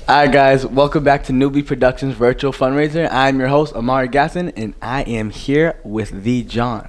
Alright guys, welcome back to Newbie Productions Virtual Fundraiser. I'm your host, Amari Gasson, and I am here with the John.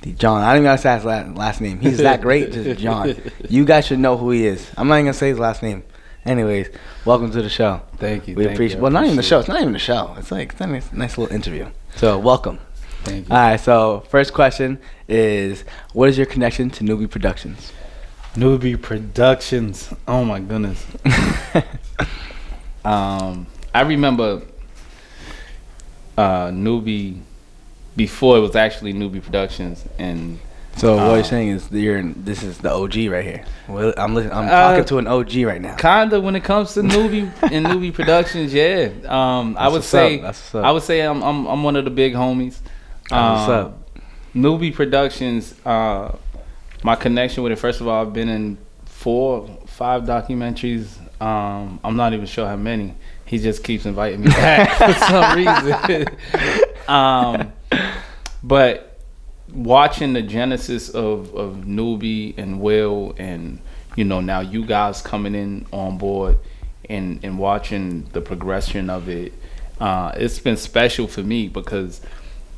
The John. I don't even gotta say his last name. He's that great, just John. You guys should know who he is. I'm not even gonna say his last name. Anyways, welcome to the show. Thank you. We appreciate. Well, not even the show. It's not even the show. It's a nice little interview. So welcome. Thank you. Alright, so first question is, what is your connection to Newbie Productions? Newbie Productions. Oh my goodness. I remember Newbie before it was actually Newbie Productions, and so what you're saying is this is the OG right here. Well, I'm talking to an OG right now. Kinda when it comes to Newbie and Newbie Productions, yeah. I would say I'm one of the big homies. That's what's up. Newbie Productions. My connection with it. First of all, I've been in 4 or 5 documentaries. I'm not even sure how many. He just keeps inviting me back for some reason. But watching the genesis of Newbie and Will, and now you guys coming in on board and watching the progression of it, it's been special for me because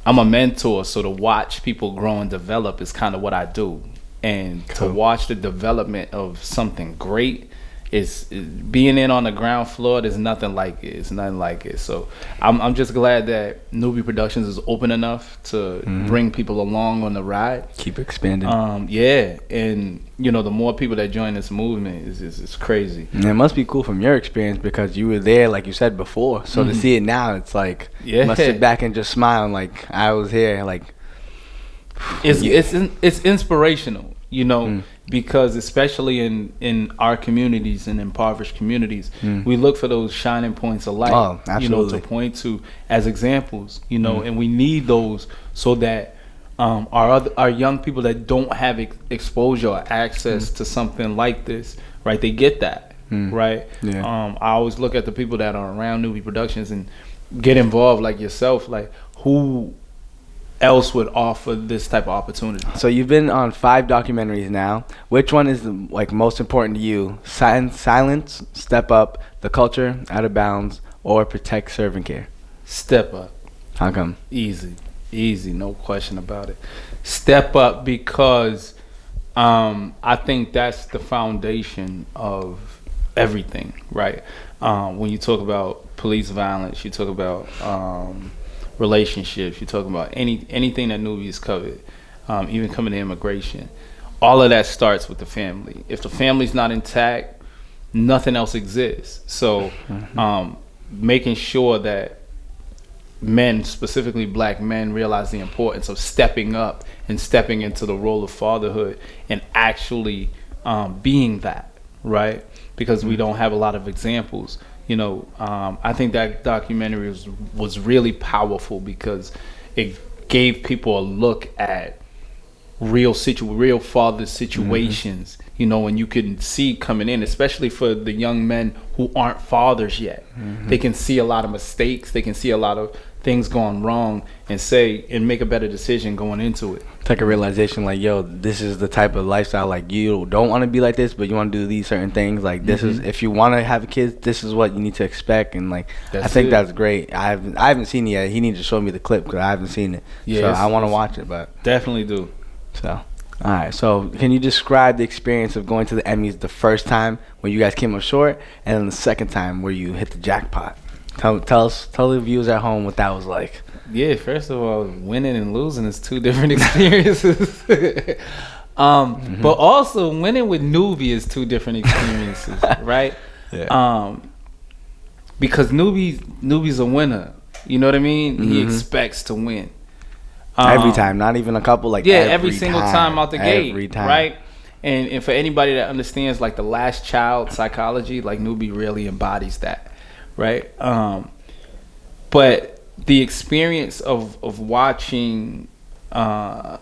I'm a mentor. So to watch people grow and develop is kind of what I do, and to watch the development of something great. Is being in on the ground floor. There's nothing like it. It's nothing like it. So I'm just glad that Newbie Productions is open enough to bring people along on the ride. Keep expanding. Yeah, and the more people that join this movement is crazy. And it must be cool from your experience because you were there, like you said before. So to see it now, it's like you must sit back and just smile and like I was here. Like it's inspirational. Because especially in our communities and impoverished communities, we look for those shining points of light, to point to as examples, and we need those so that our young people that don't have exposure or access to something like this, right, they get that, right? Yeah. I always look at the people that are around Newbie Productions and get involved, like yourself, like who else would offer this type of opportunity. So you've been on 5 documentaries now. Which one is most important to you? Silence, Step Up, The Culture, Out of Bounds, or Protect, Serve, and Care? Step Up. How come? Easy, no question about it. Step Up because I think that's the foundation of everything, right? When you talk about police violence, you talk about relationships, you're talking about anything that Newbie has covered, even coming to immigration. All of that starts with the family. If the family's not intact, nothing else exists. So making sure that men, specifically black men, realize the importance of stepping up and stepping into the role of fatherhood and actually being that, right? Because we don't have a lot of examples. I think that documentary was really powerful because it gave people a look at real father situations, and you can see coming in, especially for the young men who aren't fathers yet. They can see a lot of mistakes. They can see a lot of things going wrong and make a better decision going into it. It's like a realization like, yo, this is the type of lifestyle, like you don't want to be like this, but you want to do these certain things. Like this is, if you want to have kids, this is what you need to expect. And like, I think that's great. I haven't seen it yet. He needs to show me the clip because I haven't seen it. Yeah, so I want to watch it, but definitely do. So, all right. So can you describe the experience of going to the Emmys the first time when you guys came up short, and then the second time where you hit the jackpot? Tell the viewers at home what that was like. Yeah, first of all, winning and losing is 2 different experiences. But also winning with Newbie is 2 different experiences, right? Yeah. Because Newbie's a winner. You know what I mean? He expects to win. Every time, not even a couple, like every single time out the gate, right? And for anybody that understands like the last child psychology, like Newbie really embodies that, right? But the experience of watching Newbie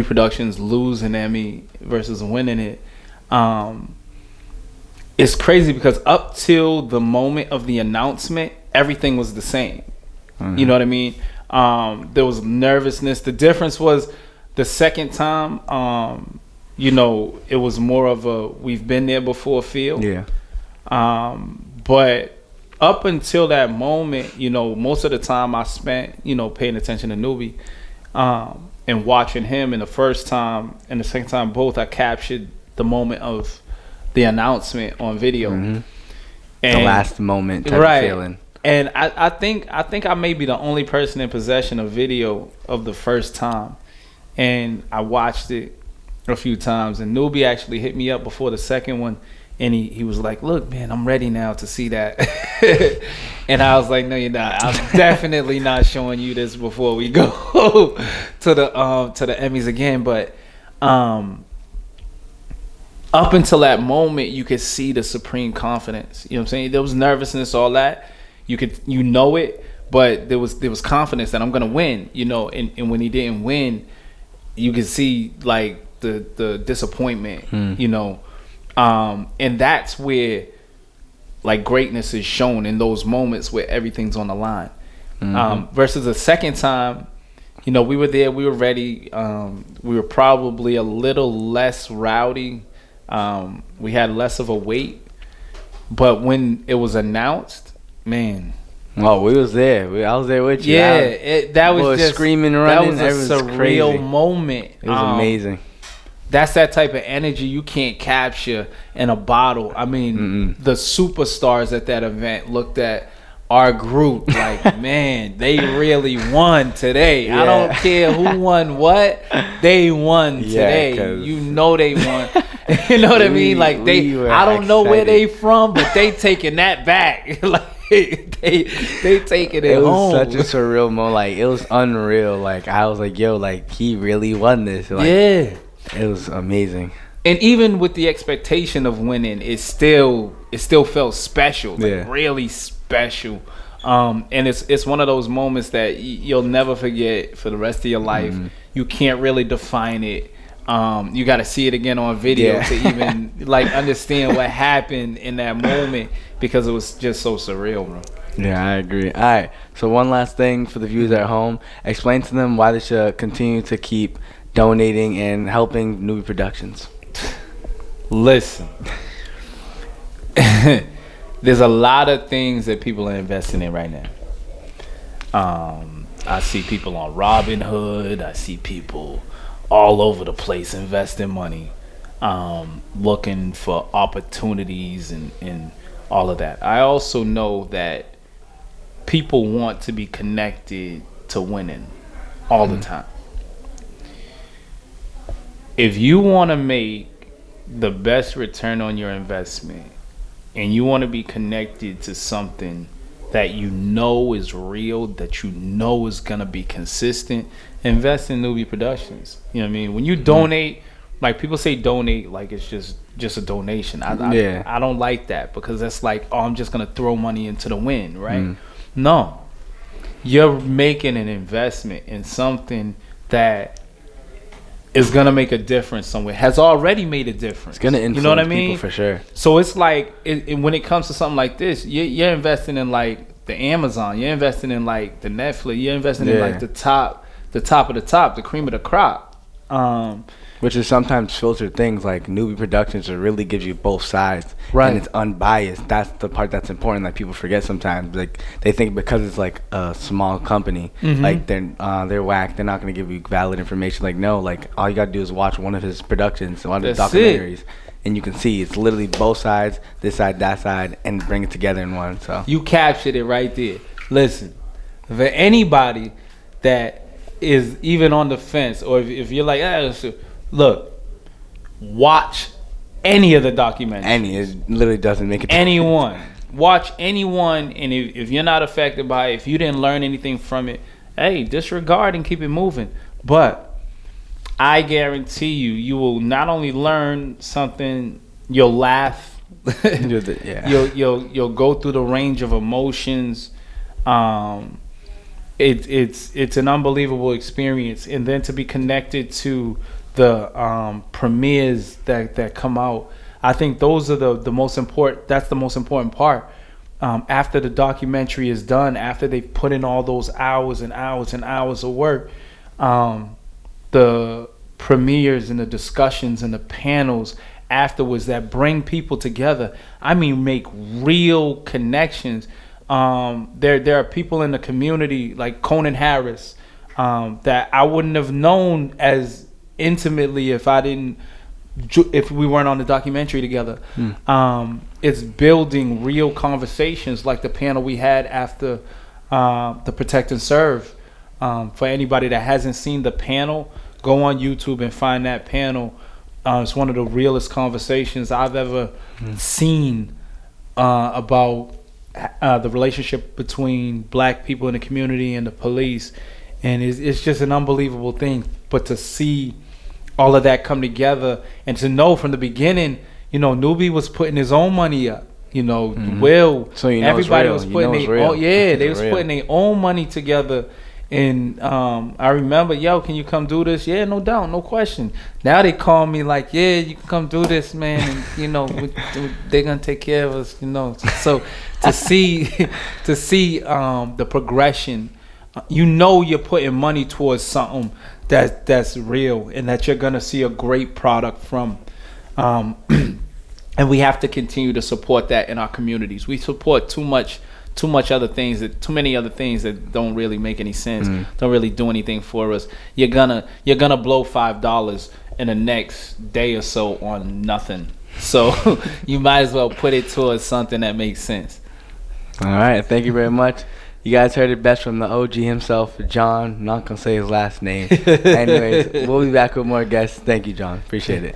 Productions lose an Emmy versus winning it, it's crazy because up till the moment of the announcement, everything was the same. You know what I mean? There was nervousness. The difference was the second time, it was more of a we've been there before feel. Yeah. But up until that moment, most of the time I spent, paying attention to Nubi, and watching him. And the first time and the second time, both I captured the moment of the announcement on video. Mm-hmm. And, the last moment type right. of feeling. And I think I may be the only person in possession of video of the first time. And I watched it a few times. And Nubi actually hit me up before the second one. And he was like, look, man, I'm ready now to see that. And I was like, no, you're not. I'm definitely not showing you this before we go to the Emmys again. But up until that moment, you could see the supreme confidence. You know what I'm saying? There was nervousness, all that. You know it, but there was confidence that I'm gonna win. And when he didn't win, you could see like the disappointment. And that's where like greatness is shown, in those moments where everything's on the line. Versus the second time, we were there, we were ready. We were probably a little less rowdy. We had less of a weight, but when it was announced, man. Oh, we was there. I was there with you. Yeah, that was just screaming, running. That was a surreal moment. It was amazing. That's that type of energy you can't capture in a bottle. I mean, the superstars at that event looked at our group like, man, they really won today. Yeah. I don't care who won what, they won today. They won. You know what I mean? Like I don't know where they from, but they taking that back. Like they taking it home. It was such a surreal moment. Like it was unreal. Like I was like, yo, like he really won this. Like, yeah. It was amazing. And even with the expectation of winning, it still felt special, like really special. And it's one of those moments that you'll never forget for the rest of your life. You can't really define it. You got to see it again on video to even like understand what happened in that moment, because it was just so surreal, bro. Yeah, I agree. All right, so one last thing for the viewers at home: explain to them why they should continue to keep donating and helping Nubi Productions. Listen, there's a lot of things that people are investing in right now. I see people on Robinhood. I see people all over the place investing money, looking for opportunities and all of that. I also know that people want to be connected to winning all the time. If you want to make the best return on your investment and you want to be connected to something that you know is real, that you know is going to be consistent, invest in Nubi Productions. You know what I mean? When you donate, like people say donate like it's just a donation. I don't like that, because that's like, oh, I'm just going to throw money into the wind, right? No. You're making an investment in something that is gonna make a difference somewhere. Has already made a difference. It's gonna influence, you know what I mean? People for sure. So it's like when it comes to something like this, you're investing in like the Amazon. You're investing in like the Netflix. You're investing in like the top of the top, the cream of the crop. Which is sometimes filtered things. Like Nubi Productions, it really gives you both sides, right? And it's unbiased. That's the part that's important that people forget sometimes. Like they think because it's like a small company, like they're whack. They're not gonna give you valid information. Like no, like all you gotta do is watch one of his productions, one of the documentaries, and you can see it's literally both sides, this side, that side, and bring it together in one. So you captured it right there. Listen, for anybody that is even on the fence, or if you're like, look, watch any of the documentaries. It literally doesn't make it. Anyone. Watch anyone, and if you're not affected by it, if you didn't learn anything from it, hey, disregard and keep it moving. But I guarantee you will not only learn something, you'll laugh. You'll go through the range of emotions. It's an unbelievable experience, and then to be connected to the premieres that come out, I think those are the most important. That's the most important part. After the documentary is done, after they've put in all those hours and hours and hours of work, the premieres and the discussions and the panels afterwards that bring people together. I mean, make real connections. There are people in the community like Conan Harris that I wouldn't have known as intimately if we weren't on the documentary together. It's building real conversations like the panel we had after the Protect and Serve. For anybody that hasn't seen the panel, go on YouTube and find that panel. It's one of the realest conversations I've ever seen about the relationship between black people in the community and the police. And it's just an unbelievable thing. But to see all of that come together and to know from the beginning, you know, Newbie was putting his own money up. You know, Will, so you know everybody was putting they was putting their own money together. And I remember, yo, can you come do this? Yeah, no doubt, no question. Now they call me like, yeah, you can come do this, man. And, you know, they're gonna take care of us, you know. So to see the progression, you know, you're putting money towards something that's real and that you're gonna see a great product from. And we have to continue to support that in our communities. We support too many other things that don't really make any sense, don't really do anything for us. You're gonna blow $5 in the next day or so on nothing. So you might as well put it towards something that makes sense. All right, thank you very much. You guys heard it best from the OG himself, John. I'm not gonna say his last name. Anyways, we'll be back with more guests. Thank you, John. Appreciate it.